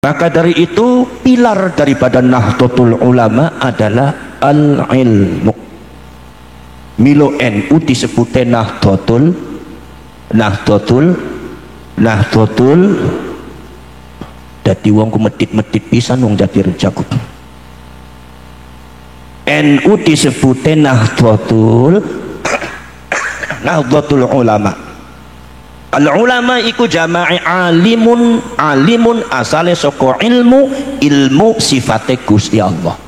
Maka dari itu pilar daripada Nahdlatul Ulama adalah al-ilmu. Milo NU disebutnya Nahdlatul dadi wong ku medit-medit pisan wong jadi rejaku. NU disebutnya Nahdlatul Ulama. Al-ulama iku jama'i alimun asale saka ilmu sifate Gusti Allah.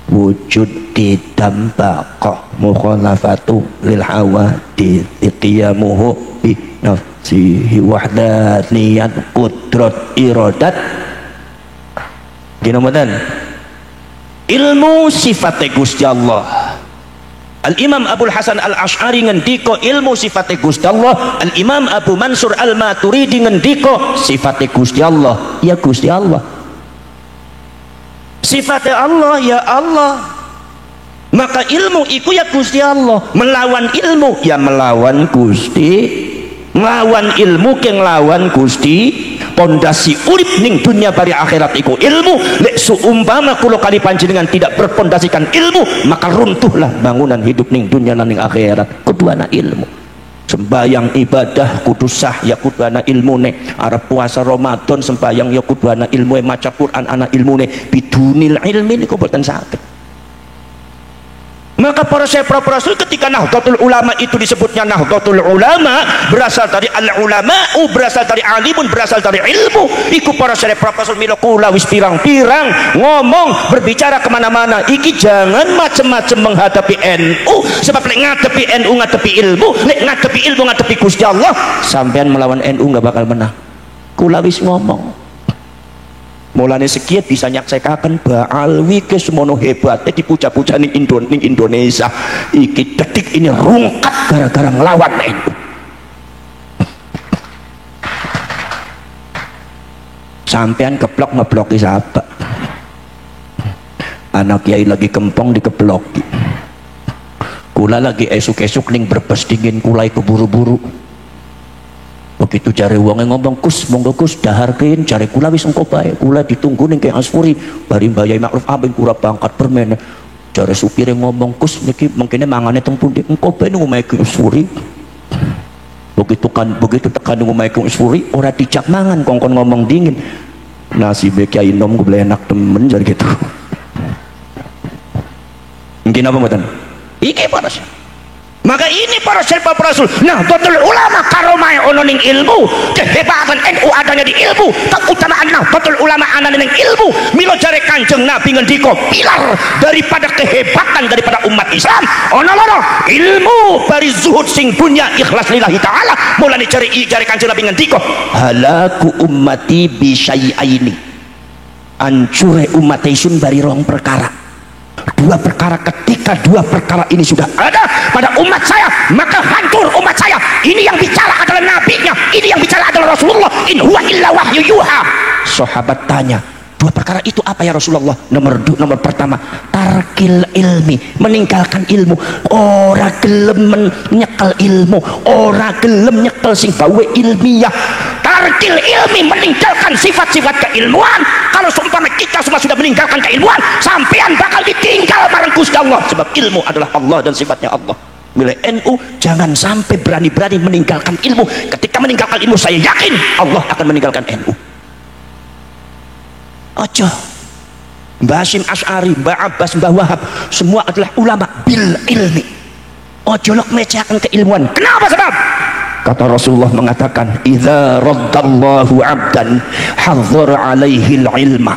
Wujud didambaq mukhalafatu lil hawadits qiyamuhu bi nafsihi wahdaniyat qudrat iradat dinamakan ilmu sifate Gusti Allah. Al-Imam Abul Hasan Al-Asy'ari ngendika ilmu sifate Gusti Allah. Al-Imam Abu Mansur Al-Maturidi ngendika sifate Gusti Allah ya Gusti Allah. Sifate Allah ya Allah. Maka ilmu iku ya Gusti Allah. Melawan ilmu ya melawan Gusti. Melawan ilmu ke nglawan Gusti. Pondasi urip ning dunia bari akhirat iku ilmu. Lek seumpama kula kali panjenengan tidak berpondasikan ilmu, maka runtuhlah bangunan hidup ning dunia lan ning akhirat. Kuduana ilmu. Sembayang ibadah kudu sah ya kuduana ilmune. Arep puasa Ramadan sembayang ya kuduana ilmune, maca Quran ana ilmune. Bidunil ilmi niku boten saged. Maka para syekh para rasul ketika Nahdlatul Ulama itu disebutnya Nahdlatul Ulama, berasal dari al-ulama'u, berasal dari alimun, berasal dari ilmu. Iku para syekh para rasul mila kula wis pirang-pirang ngomong berbicara kemana-mana. Iki jangan macam-macam menghadapi NU, sebab lek ngadepi NU ngadepi ilmu, lek ngadepi ilmu ngadepi Gusti Allah, sampean melawan NU nggak bakal menang. Kula wis ngomong. Mulane sekian bisa nyaksekaken Ba'alwi ke semono hebatnya dipuja-puja ning Indonesia. Iki detik ini rungkat gara-gara ngelawan NU. Sampean keblok ngebloki siapa? Anak kiai lagi kempong dikebloki. Kula lagi esuk-esuk ning Brebes dingin kulai keburu-buru. Begitu cari uangnya ngomong Kus monggo Kus daharkeun cari kula wis engko bae kula ditunggu ning Ki Asfuri bari mbayai makruf amin kula bangkat permen cari supire ngomong Kus niki mengkene mangane teng pundi engko bae nang omahe Ki Asfuri. Begitu tekan nang omahe Ki Asfuri ora dijak mangan kongkon ngomong dingin nasibe Kiai Nom gue enak temen jare gitu. Mungkin apa mboten iki panas. Maka ini para syekh para rasul Nahdlatul Ulama karomah ono ning ilmu, kehebatan NU adanya di ilmu, keutamaan Nahdlatul Ulama anane ning ilmu. Mila jare Kanjeng Nabi ngendika pilar daripada kehebatan daripada umat Islam ono loro, ilmu bari zuhud sing punya ikhlas lillahi taala. Mulane jare Kanjeng Nabi ngendika halaku ummati bi syai'aini, ancure umat isun bari rong perkara. Dua perkara, ketika dua perkara ini sudah ada pada umat saya maka hancur umat saya. Ini yang bicara adalah nabinya, ini yang bicara adalah Rasulullah. In huwa illa wahyu yuha. Sahabat tanya, dua perkara itu apa ya Rasulullah? Nomor pertama, tarkil ilmi, meninggalkan ilmu. Ora gelem nyekel ilmu, ora gelem nyekel sing gawe ilmiah. Tarkil ilmi, meninggalkan sifat-sifat keilmuan. Kalau seumpama kita semua sudah meninggalkan keilmuan, sampean bakal ditinggal bareng Gusti Allah, sebab ilmu adalah Allah dan sifatnya Allah. Milih NU jangan sampai berani-berani meninggalkan ilmu. Ketika meninggalkan ilmu saya yakin Allah akan meninggalkan NU. Ojo Mbah Hasyim Asy'ari, Mbah Abbas, Mbah Wahab semua adalah ulama bil ilmi. Ojo lok mecehaken keilmuan. Kenapa sebab? Kata Rasulullah mengatakan idza raddallahu 'abdan hadzar 'alaihi al-ilma.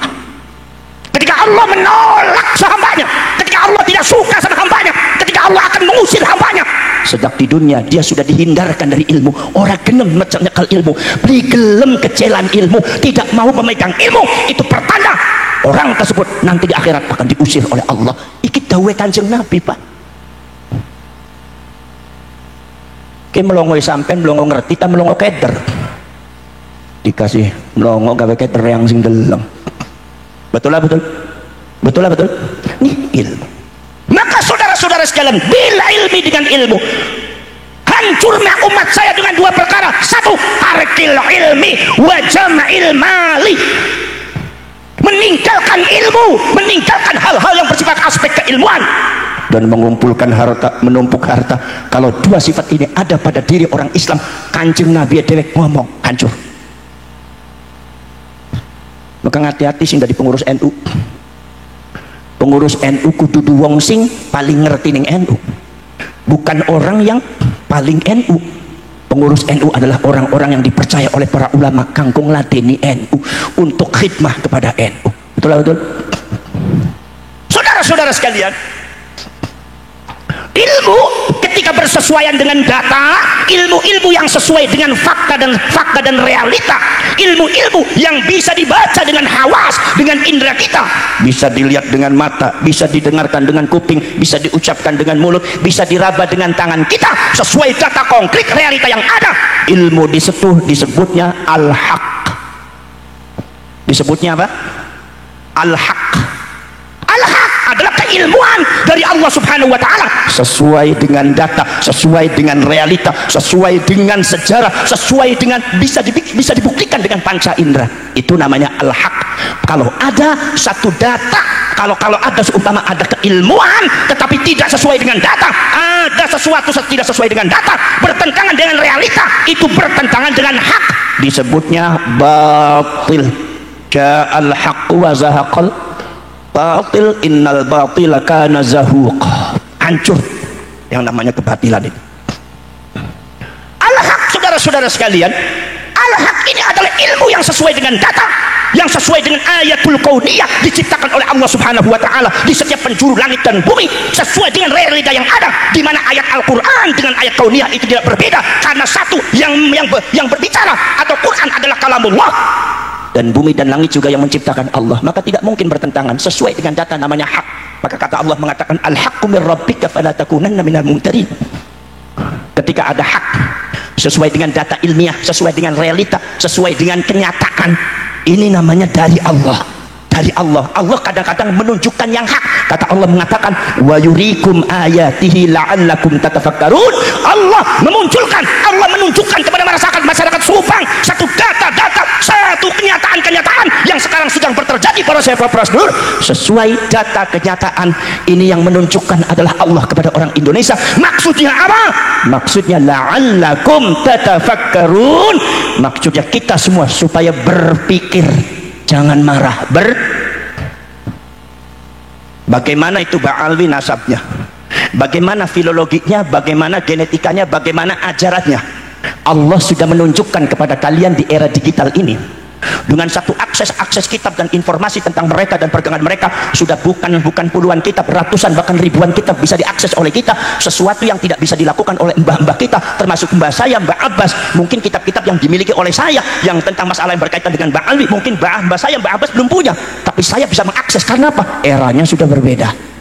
Ketika Allah menolak sehambanya, ketika Allah tidak suka sama hambanya, ketika Allah akan mengusir hambanya, sejak di dunia dia sudah dihindarkan dari ilmu. Orang gelem nyekel ilmu, beli gelem kecelan ilmu, tidak mau memegang ilmu, itu pertanda orang tersebut nanti di akhirat akan diusir oleh Allah. Iki dawuh Kanjeng Nabi, Pak. Ki melongo sampean melongo ngerti ta melongo keder. Dikasih melongo gawe keder yang sing deleng. Betul lah betul. Betul lah betul. Nih ilmu. Maka saudara-saudara sekalian, bila ilmi dengan ilmu, hancurnya umat saya dengan dua perkara. Satu, tarkil ilmi wa jama'il mali. meninggalkan ilmu, meninggalkan hal-hal yang bersifat aspek keilmuan, dan mengumpulkan harta, menumpuk harta. Kalau dua sifat ini ada pada diri orang Islam, Kanjeng Nabi dewek ngomong hancur. Maka hati-hati sing dari pengurus NU. Pengurus NU kudu wong sing paling ngerti ning NU, bukan orang yang paling NU. Pengurus NU adalah orang-orang yang dipercaya oleh para ulama kangkung ladeni NU untuk khidmah kepada NU. Betul betul. Saudara-saudara sekalian, ilmu ketika bersesuaian dengan data, ilmu-ilmu yang sesuai dengan fakta dan realita, ilmu-ilmu yang bisa dibaca dengan hawas, dengan indera kita, bisa dilihat dengan mata, bisa didengarkan dengan kuping, bisa diucapkan dengan mulut, bisa diraba dengan tangan kita, sesuai data konkret realita yang ada. Ilmu disebutnya al-haq. Disebutnya apa? Al-haq. Al-haq adalah keilmuan dari Allah Subhanahu wa ta'ala, sesuai dengan data, sesuai dengan realita, sesuai dengan sejarah, sesuai dengan bisa dibuktikan dengan panca indera. Itu namanya al-haq. Kalau ada satu data, kalau ada seumpama ada keilmuan tetapi tidak sesuai dengan data, ada sesuatu tidak sesuai dengan data, bertentangan dengan realita, itu bertentangan dengan hak, disebutnya batil. Ja'al haqq wa zahaqal batil, innal batila kana zahuqa. Hancur yang namanya kebatilan itu. Al-haq, saudara-saudara sekalian, al-haq ini adalah ilmu yang sesuai dengan data, yang sesuai dengan ayatul kauniyah, diciptakan oleh Allah Subhanahu wa ta'ala di setiap penjuru langit dan bumi, sesuai dengan realita yang ada, di mana ayat Al-Quran dengan ayat kauniyah itu tidak berbeda, karena satu yang berbicara atau Quran adalah kalamullah, dan bumi dan langit juga yang menciptakan Allah, maka tidak mungkin bertentangan, sesuai dengan data, namanya hak. Maka kata Allah mengatakan al-haqqu min rabbika fala takunanna minal mumtarin. Ketika ada hak sesuai dengan data ilmiah, sesuai dengan realita, sesuai dengan kenyataan, ini namanya dari Allah. Dari Allah. Allah kadang-kadang menunjukkan yang hak. Kata Allah mengatakan wa yurikum ayatihi la'allakum tatafakkarun. Allah menunjukkan kepada masyarakat Subang satu data, satu kenyataan yang sekarang sedang terjadi para sahabat prosedur, sesuai data kenyataan. Ini yang menunjukkan adalah Allah kepada orang Indonesia. Maksudnya apa? Maksudnya la'allakum tatafakkarun. Maksudnya kita semua supaya berpikir, jangan marah. Bagaimana itu Ba'alwi nasabnya, bagaimana filologinya, bagaimana genetikanya, bagaimana ajarannya. Allah sudah menunjukkan kepada kalian di era digital ini, dengan satu akses kitab dan informasi tentang mereka dan perkembangan mereka, sudah bukan puluhan kitab, ratusan bahkan ribuan kitab bisa diakses oleh kita. Sesuatu yang tidak bisa dilakukan oleh mbah-mbah kita, termasuk mbah saya, Mbah Abbas. Mungkin kitab-kitab yang dimiliki oleh saya yang tentang masalah yang berkaitan dengan Mbah Alwi, mungkin mbah saya, Mbah Abbas belum punya, tapi saya bisa mengakses. Karena apa? Eranya sudah berbeda.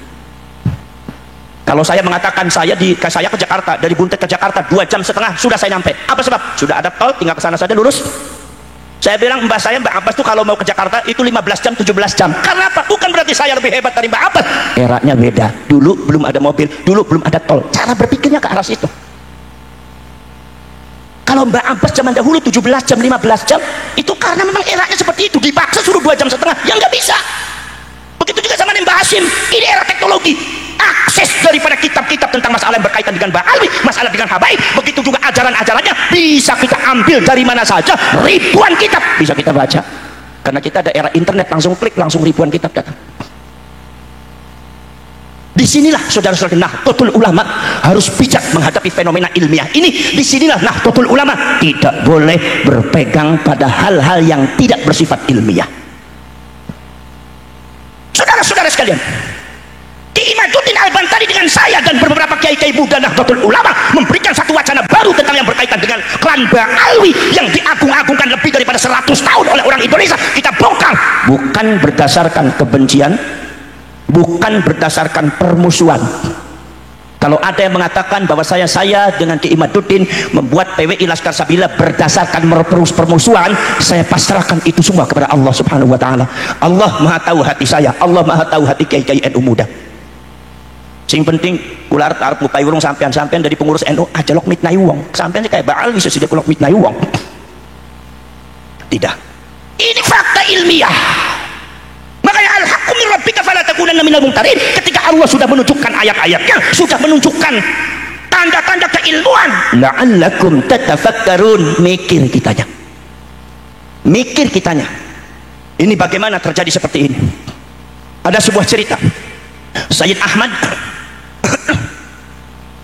Kalau saya mengatakan saya ke Jakarta, dari Buntet ke Jakarta 2,5 jam sudah saya nyampe. Apa sebab? Sudah ada tol, tinggal ke sana saja lurus. Saya bilang mbak saya, Mbak Abbas tuh kalau mau ke Jakarta itu 15 jam, 17 jam. Karena apa? Bukan berarti saya lebih hebat dari Mbak Abbas. Eranya beda. Dulu belum ada mobil, dulu belum ada tol. Cara berpikirnya ke arah situ. Kalau Mbak Abbas zaman dahulu 17 jam, 15 jam, itu karena memang eranya seperti itu. Dipaksa suruh 2,5 jam, ya nggak bisa. Begitu juga zaman Mbak Hasim. Ini era teknologi. Akses daripada kitab-kitab tentang masalah yang berkaitan dengan Mbak Alwi, masalah dengan habaib, begitu juga ajaran-ajarannya bisa kita ambil dari mana saja. Ribuan kitab bisa kita baca, karena kita ada era internet, langsung klik, langsung ribuan kitab datang. Disinilah saudara-saudara Nahdlatul Ulama harus bijak menghadapi fenomena ilmiah ini. Disinilah Nahdlatul Ulama tidak boleh berpegang pada hal-hal yang tidak bersifat ilmiah. Saudara-saudara sekalian, Imaduddin Al-Bantani dengan saya dan beberapa kiai-kiai muda Nahdlatul Ulama memberikan satu wacana baru tentang yang berkaitan dengan klan Ba'alwi yang diagung-agungkan lebih daripada 100 tahun oleh orang Indonesia. Kita bongkar, bukan berdasarkan kebencian, bukan berdasarkan permusuhan. Kalau ada yang mengatakan bahwa saya dengan Ki Imaduddin membuat PWI Laskar Sabila berdasarkan permusuhan, saya pasrahkan itu semua kepada Allah Subhanahu wa ta'ala. Allah Maha tahu hati saya, Allah Maha tahu hati kiai-kiai NU muda. Sing penting ular arep ngupai urung sampean dari pengurus NU aja lok mitnai wong. Sampean kayak Ba'al bisa sudah lok mitnai wong. Tidak. Ini fakta ilmiah. takunanna minal mumtarin. Ketika Allah sudah menunjukkan ayat-ayatnya, sudah menunjukkan tanda-tanda keilmuan, la'allakum tatafakkarun, mikir kitanya. Ini bagaimana terjadi seperti ini? Ada sebuah cerita Sayyid Ahmad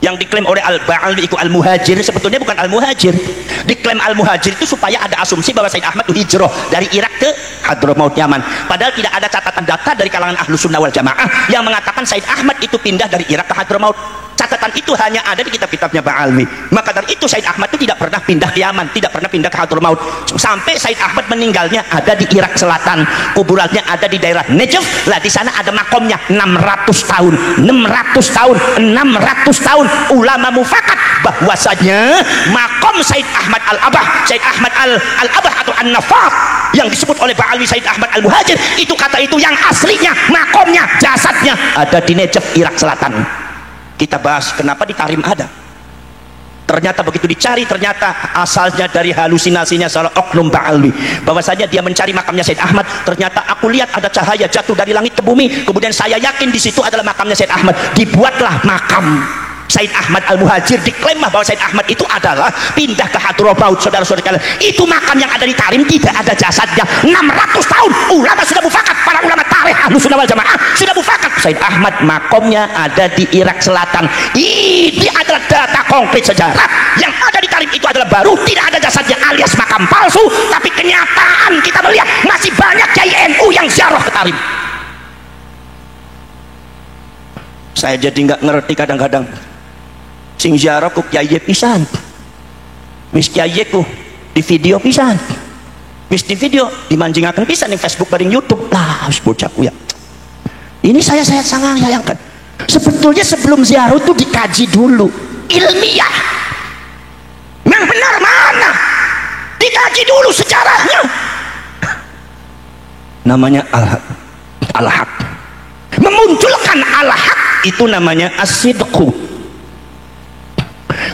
yang diklaim oleh Al-Ba'alwi itu Al-Muhajir, sebetulnya bukan Al-Muhajir. Diklaim Al-Muhajir itu supaya ada asumsi bahwa Sayyid Ahmad itu hijrah dari Irak ke Hadramaut Yaman, padahal tidak ada catatan data dari kalangan Ahlus Sunnah wal Jamaah yang mengatakan Sayyid Ahmad itu pindah dari Irak ke Hadramaut. Catatan itu hanya ada di kitab-kitabnya Ba'alwi. Maka dari itu Sayyid Ahmad itu tidak pernah pindah ke Yaman, tidak pernah pindah ke Hadramaut, sampai Sayyid Ahmad meninggalnya ada di Irak Selatan, kuburannya ada di daerah Najaf. Lah di sana ada makomnya 600 tahun. Ulama mufakat bahwasanya makom Sayyid Ahmad Al-Abah, Sayyid Ahmad Al-Abah atau An-Nafaf yang disebut oleh Ba'alwi Sayyid Ahmad Al-Muhajir, itu kata itu yang aslinya makomnya, jasadnya ada di Najaf, Irak Selatan. Kita bahas kenapa di Tarim ada. Ternyata begitu dicari, ternyata asalnya dari halusinasinya salah oknum Ba'alwi, bahwasanya dia mencari makamnya Sayyid Ahmad. Ternyata aku lihat ada cahaya jatuh dari langit ke bumi, kemudian saya yakin di situ adalah makamnya Sayyid Ahmad. Dibuatlah makam Sayyid Ahmad Al-Muhajir. Diklaim bahwa Sayyid Ahmad itu adalah pindah ke Hadramaut. Saudara-saudara kalian, itu makam yang ada di Tarim tidak ada jasadnya 600 tahun. Ulama sudah mufakat, para ulama tarikh Ahlus Sunnah wal Jamaah sudah mufakat, Sayyid Ahmad makomnya ada di Irak Selatan. Ini adalah data konkret sejarah. Yang ada di Tarim itu adalah baru, tidak ada jasadnya alias makam palsu. Tapi kenyataan kita melihat masih banyak kiai NU yang ziarah ke Tarim. Saya jadi nggak ngerti kadang-kadang sing ziarah ku kiai pisan, wis kiai ku di video pisan, wis di video dimanjingaken pisan di Facebook bareng YouTube lah, wis bocahku ya. Ini saya sangat sayangkan. Sebetulnya sebelum ziarah itu dikaji dulu ilmiah, yang benar mana, dikaji dulu sejarahnya. Namanya al-haq, memunculkan al-haq itu namanya as-sidqu.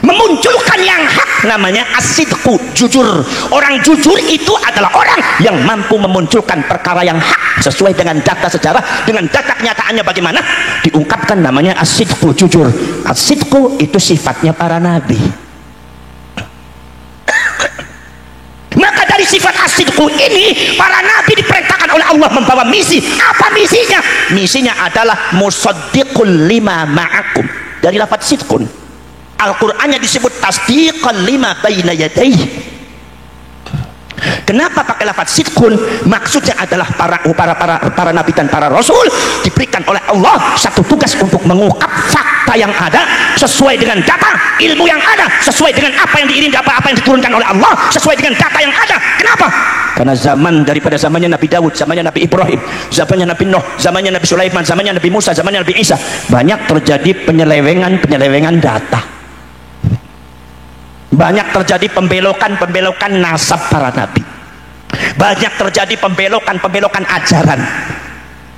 Memunculkan yang hak namanya as-sidqu, jujur. Orang jujur itu adalah orang yang mampu memunculkan perkara yang hak sesuai dengan data sejarah, dengan data kenyataannya bagaimana diungkapkan, namanya as-sidqu, jujur. As-sidqu itu sifatnya para nabi. Maka dari sifat as-sidqu ini para nabi diperintahkan oleh Allah membawa misi. Apa misinya? Misinya adalah musaddiqul lima ma'akum, dari lafaz sidqun. Al-Qur'annya disebut tasdiqan lima baina yadayhi. Kenapa pakai lafaz sidqun? Maksudnya adalah para nabi dan para rasul diberikan oleh Allah satu tugas untuk mengungkap fakta yang ada sesuai dengan data, ilmu yang ada sesuai dengan apa yang diiringi, apa yang diturunkan oleh Allah sesuai dengan data yang ada. Kenapa? Karena daripada zamannya Nabi Daud, zamannya Nabi Ibrahim, zamannya Nabi Nuh, zamannya Nabi Sulaiman, zamannya Nabi Musa, zamannya Nabi Isa, banyak terjadi penyelewengan data. Banyak terjadi pembelokan nasab para nabi. Banyak terjadi pembelokan ajaran.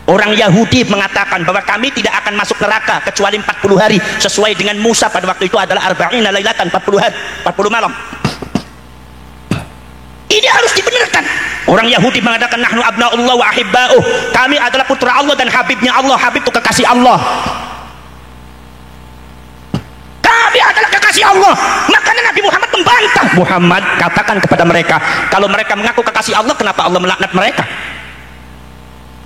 Orang Yahudi mengatakan bahwa kami tidak akan masuk neraka kecuali 40 hari, sesuai dengan Musa pada waktu itu adalah arba'ina lailatan, 40 hari, 40 malam. Ini harus dibenarkan. Orang Yahudi mengatakan nahnu abna'ullah wa ahibba'uh, kami adalah putra Allah dan habibnya Allah. Habib itu kekasih Allah. Kami adalah kekasih Allah. Makanya Nabi Muhammad membantah. Muhammad katakan kepada mereka, kalau mereka mengaku kekasih Allah, kenapa Allah melaknat mereka?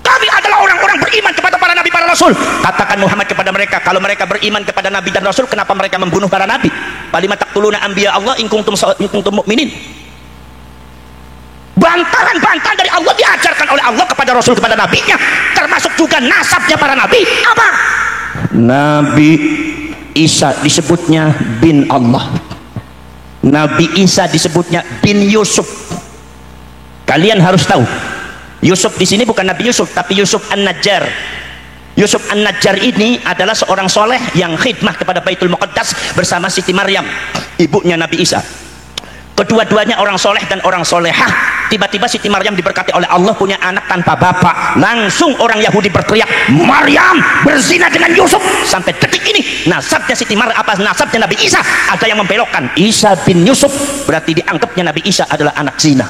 Kami adalah orang-orang beriman kepada para nabi, para rasul. Katakan Muhammad kepada mereka, kalau mereka beriman kepada nabi dan rasul, kenapa mereka membunuh para nabi? Falima taqtuluna anbiya Allah in kuntum mu'minin. Bantahan-bantahan dari Allah diajarkan oleh Allah kepada rasul, kepada nabinya, termasuk juga nasabnya para nabi. Apa? Nabi Isa disebutnya bin Allah, Nabi Isa disebutnya bin Yusuf. Kalian harus tahu, Yusuf di sini bukan Nabi Yusuf, tapi Yusuf An-Najjar. Yusuf An-Najjar ini adalah seorang soleh yang khidmah kepada Baitul Muqaddas bersama Siti Maryam, ibunya Nabi Isa. Kedua-duanya orang soleh dan orang solehah. Tiba-tiba Siti Maryam diberkati oleh Allah punya anak tanpa bapak. Langsung orang Yahudi berteriak, Maryam berzina dengan Yusuf. Sampai detik ini nasabnya Siti Maryam, apa nasabnya Nabi Isa, ada yang membelokkan. Isa bin Yusuf berarti dianggapnya Nabi Isa adalah anak zina.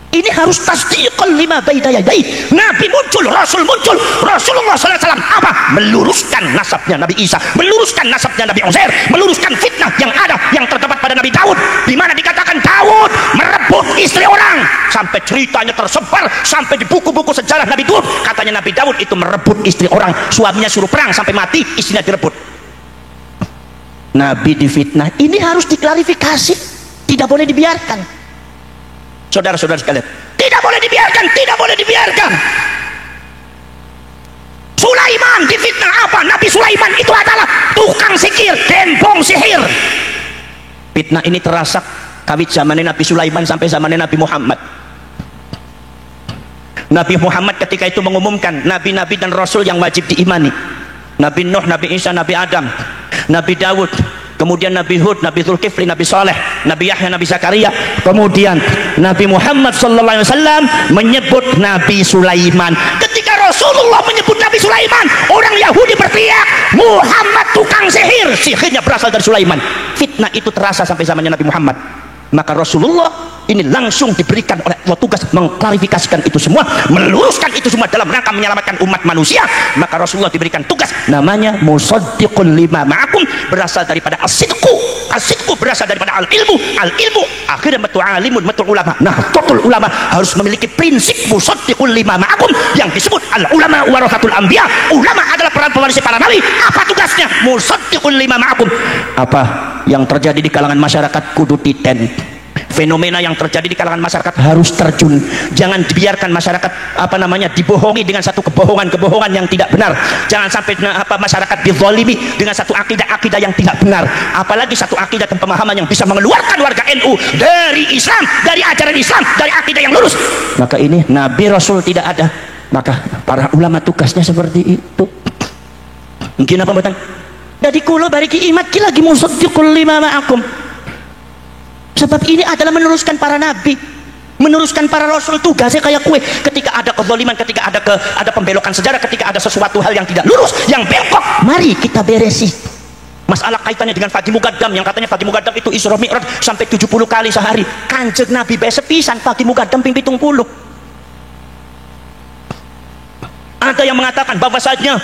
Ini harus tasdiqan lima baina yadayhi. Nabi muncul, Rasul muncul. Rasulullah SAW apa? Meluruskan nasabnya Nabi Isa, meluruskan nasabnya Nabi Uzair, meluruskan fitnah yang ada, yang terdapat pada Nabi Daud, di mana dikatakan Daud merebut istri orang, sampai ceritanya tersebar sampai di buku-buku sejarah Nabi Daud. Katanya Nabi Daud itu merebut istri orang, suaminya suruh perang sampai mati, istrinya direbut. Nabi difitnah. Ini harus diklarifikasi, tidak boleh dibiarkan. Saudara-saudara sekalian, tidak boleh dibiarkan, tidak boleh dibiarkan. Sulaiman difitnah apa? Nabi Sulaiman itu adalah tukang sihir, dembong sihir. Fitnah ini terasa kawit zamannya Nabi Sulaiman sampai zamannya Nabi Muhammad. Nabi Muhammad ketika itu mengumumkan nabi-nabi dan rasul yang wajib diimani. Nabi Nuh, Nabi Isa, Nabi Adam, Nabi Daud, kemudian Nabi Hud, Nabi Zulkifli, Nabi Saleh, Nabi Yahya, Nabi Zakaria, kemudian Nabi Muhammad SAW menyebut Nabi Sulaiman. Ketika Rasulullah menyebut Nabi Sulaiman, orang Yahudi berteriak, Muhammad tukang sihir, sihirnya berasal dari Sulaiman. Fitnah itu terasa sampai zamannya Nabi Muhammad. Maka Rasulullah ini langsung diberikan oleh Allah tugas mengklarifikasikan itu semua, meluruskan itu semua dalam rangka menyelamatkan umat manusia. Maka Rasulullah diberikan tugas namanya musaddiqul lima ma'akum, berasal daripada as-sidqu. As-sidqu berasal daripada al-ilmu. Al-ilmu akhirnya matu alimun matu ulama. Nah, total ulama harus memiliki prinsip musaddiqul lima ma'akum yang disebut al-ulama warathatul anbiya. Ulama adalah pewaris para nabi. Apa tugasnya? Musaddiqul lima ma'akum. Apa yang terjadi di kalangan masyarakat kudu titen. Fenomena yang terjadi di kalangan masyarakat harus terjun. Jangan dibiarkan masyarakat dibohongi dengan satu kebohongan yang tidak benar. Jangan sampai masyarakat dizalimi dengan satu akidah yang tidak benar, apalagi satu akidah dan pemahaman yang bisa mengeluarkan warga NU dari Islam, dari ajaran Islam, dari akidah yang lurus. Maka ini Nabi Rasul tidak ada, maka para ulama tugasnya seperti itu. Mungkin apa betul? Dari kulo bariki imat ki lagi musaddiqul lima ma'akum. Sebab ini adalah meneruskan para nabi, meneruskan para rasul. Tugasnya kayak kue. Ketika ada kezaliman, ketika ada pembelokan sejarah, ketika ada sesuatu hal yang tidak lurus, yang bengkok, mari kita beresi. Masalah kaitannya dengan Fagi Mugaddam, yang katanya Fagi Mugaddam itu Isra Mi'raj sampai 70 kali sehari. Kanjeng Nabi bae sepisan Fagi Mugaddam ping 70. Ada yang mengatakan bahwasanya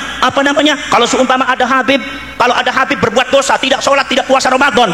kalau seumpama ada Habib berbuat dosa, tidak sholat, tidak puasa Ramadan,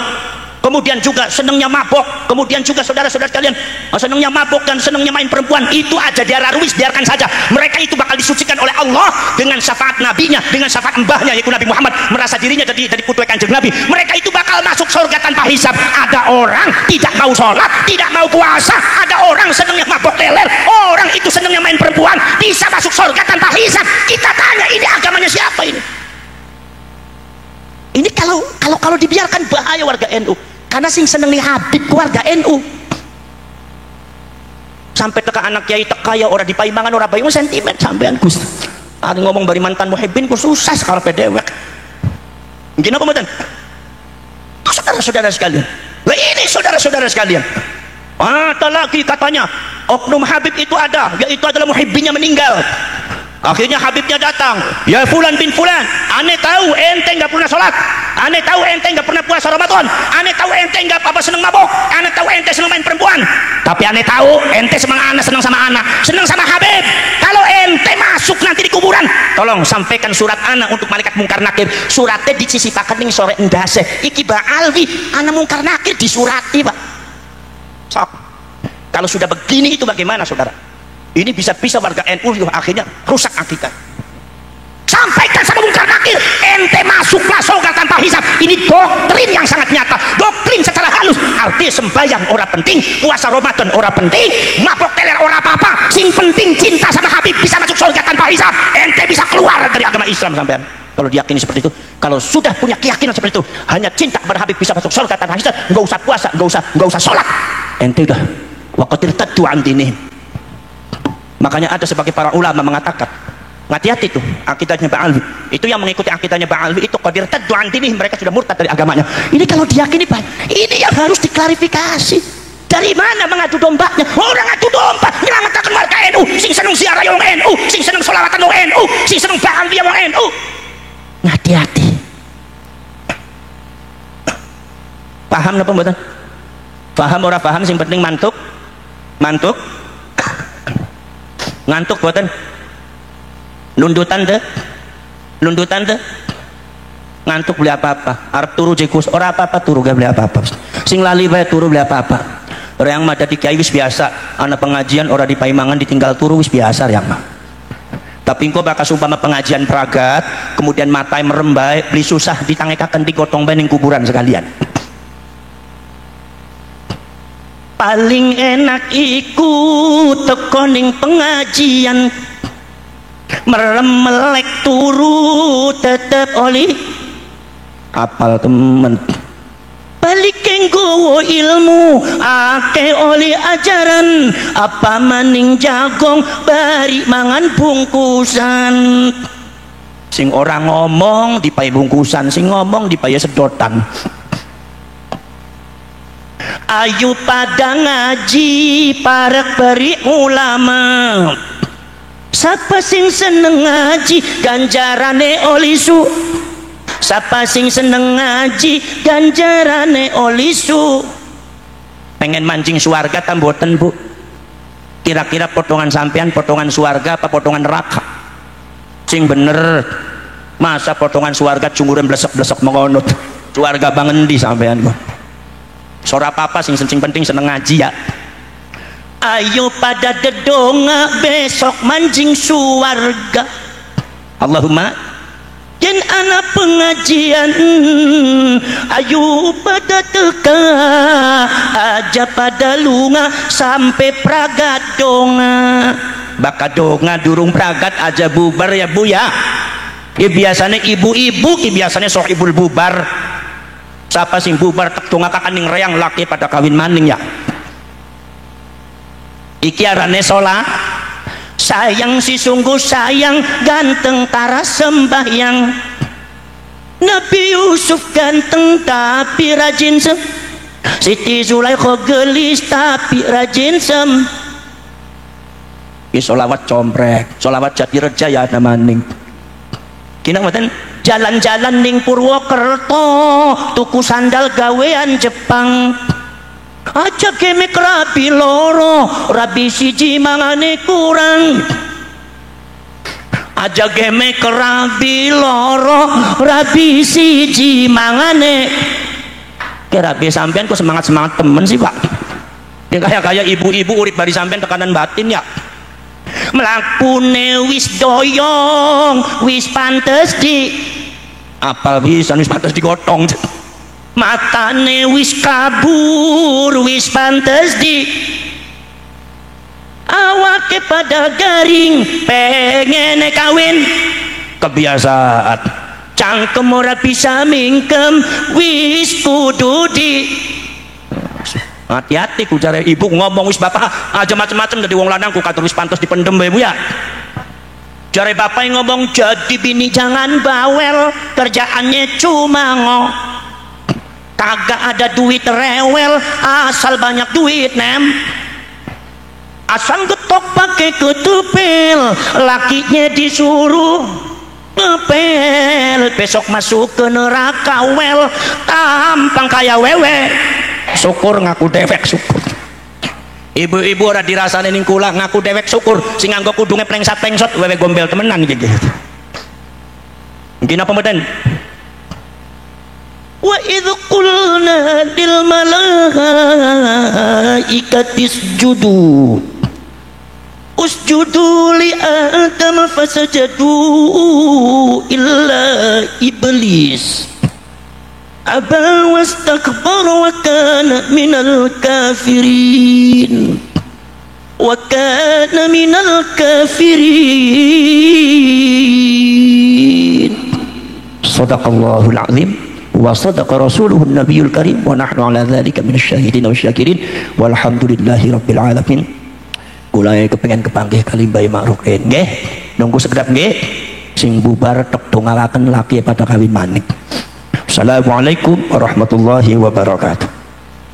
kemudian juga senangnya mabok, kemudian juga saudara-saudara sekalian senangnya mabok dan senangnya main perempuan, itu aja dia raruis, biarkan saja. Mereka itu bakal disucikan oleh Allah dengan syafaat nabinya, dengan syafaat mbahnya yaitu Nabi Muhammad, merasa dirinya jadi putra kanjeng Nabi. Mereka itu bakal masuk surga tanpa hisab. Ada orang tidak mau sholat, tidak mau puasa, ada orang senangnya mabok leler, orang itu senangnya main perempuan, bisa masuk surga tanpa hisab. Kita tanya, ini agamanya siapa ini? Ini kalau dibiarkan bahaya warga NU. Karena sing seneng nih Habib keluarga NU. Sampai teka anak kiai tekaya ora dipaimangan ora bayi sentimen sampean Gus. Ada ngomong bari mantan muhibbin ku susah karepe dewek. Mungkin apa mboten? Saudara-saudara sekalian. Lah ini saudara-saudara sekalian. Ada lagi katanya oknum Habib itu ada, yaitu adalah muhibbinnya meninggal. Akhirnya Habibnya datang, ya Fulan bin Fulan, aneh tahu ente nggak pernah sholat, aneh tahu ente nggak pernah puasa Ramadan, aneh tahu ente nggak seneng mabok, aneh tahu ente seneng main perempuan, tapi aneh tahu ente seneng sama anak, seneng sama Habib. Kalau ente masuk nanti di kuburan, tolong sampaikan surat anak untuk malaikat mungkar nakir. Suratnya disisipakan ning sore endase. Iki Ba'alwi, anak mungkar nakir disurati pak. Sok. Kalau sudah begini itu bagaimana saudara? Ini bisa-bisa warga NU akhirnya rusak akidah. Sampaikan sama mungkar nakir, ente masuklah surga tanpa hisab. Ini doktrin yang sangat nyata, doktrin secara halus. Artinya sembahyang ora penting, puasa Ramadan ora penting, mabok teler ora apa-apa. Sing penting cinta sama Habib, bisa masuk surga tanpa hisab. Ente bisa keluar dari agama Islam sampean. Kalau diyakini seperti itu, kalau sudah punya keyakinan seperti itu, hanya cinta kepada Habib bisa masuk surga tanpa hisab, nggak usah puasa, nggak usah sholat. Ente udah waqatir taddu an dinihim. Makanya ada sebagai para ulama mengatakan, hati-hati tuh akidahnya Ba'alwi. Itu yang mengikuti akidahnya Ba'alwi itu qadir taddu an dinih, mereka sudah murtad dari agamanya. Ini kalau diyakini Pak, ini yang harus diklarifikasi. Dari mana mengadu dombanya? Orang adu domba nyelamatkan warga NU, sing seneng ziarah wong NU, sing seneng sholawatan wong NU, sing seneng Ba'alwi wong NU. Hati-hati. Paham napa mboten? Paham ora paham, sing penting mantuk Ngantuk boten? Lundutan teh? Lundutan teh? Ngantuk beli apa-apa? Arep turu jekus ora apa-apa turu gak beli apa-apa. Sing lali bae turu beli apa-apa. Ora yang mah dadi kiai wis biasa, ana pengajian ora dipaimangan ditinggal turu wis biasa yang mah. Tapi engko bakal umpama pengajian pragat, kemudian matai merem bae, beli susah ditangekaken digotong bae ning kuburan sekalian. Paling enak iku teko ning pengajian merem melek turu tetep oli apal temen balik nggowo ilmu ake oli ajaran apa maning jagong bari mangan bungkusan sing orang ngomong dipae bungkusan sing ngomong dipae sedotan. Ayo pada ngaji parek beri ulama siapa sing seneng ngaji ganjarane olisu siapa sing seneng ngaji ganjarane olisu pengen mancing suarga tamboten bu kira-kira potongan sampean potongan suarga apa potongan neraka sing bener masa potongan suarga cunguran blesek-blesek mengonot suarga bangendi sampean bu sora apa sing penting seneng ngaji ya. Ayo pada dedonga besok mancing suarga Allahumma yen ana pengajian ayo pada teka aja pada lunga sampai pragat donga baka donga durung pragat aja bubar ya bu ya. Biasanya ibu-ibu biasanya sohibul bubar siapa sing bubar tek donga kakaning reang laki pada kawin maning ya. Iki arane sholat sayang si sungguh sayang ganteng tara sembahyang Nabi Yusuf ganteng tapi rajin sem Siti Zulaikha gelis tapi rajin sem sholawat comprek sholawat jati reja ya ada maning kina ngoten jalan-jalan ning Purwokerto tuku sandal gawean Jepang aja kemek rabi loro rabi siji mangane kurang aja kemek rabi loro rabi siji mangane kira rabi sampean kok semangat temen sih pak yang kayak ibu-ibu urip bari sampean tekanan batin ya mlakune wis doyong wis pantes di apal bisa wis pantes digotong matane wis kabur wis pantes di awake pada garing pengen kawin kebiasaan cangkem ora bisa mingkem wis kudu di hati-hati ku jare ibu ngomong wis bapak aja macem-macem dari wong lanang ku katur wis pantes dipendem bae bu ya jare bapak yang ngomong jadi bini jangan bawel kerjaannya cuma kagak ada duit rewel asal banyak duit nem asal getok pakai ketupil lakinya disuruh ngepel besok masuk ke neraka wel tampang kayak wewe syukur ngaku dewek syukur ibu-ibu ora dirasane ning kula ngaku dewek syukur sing nganggo kudunge plengsat-plengsot wewe gombel temenan gitu mungkin apa mboten wa idh qulna lil malaikati isjudu usjudu li adam fasajadu illa iblis aba wastakbara wa kana minal kafirin Sadaqallahul azim wa sadaqa rasuluhun nabiyul karim wa nahnu ala dhalika minasyahidin wa syakirin walhamdulillahi rabbil alamin. Kula kepengen kepanggih kali Mbah Ma'ruf nggih nunggu sekedap nggih sing bubar tek dongalaken laki pada kawin manik. Assalamualaikum warahmatullahi wabarakatuh.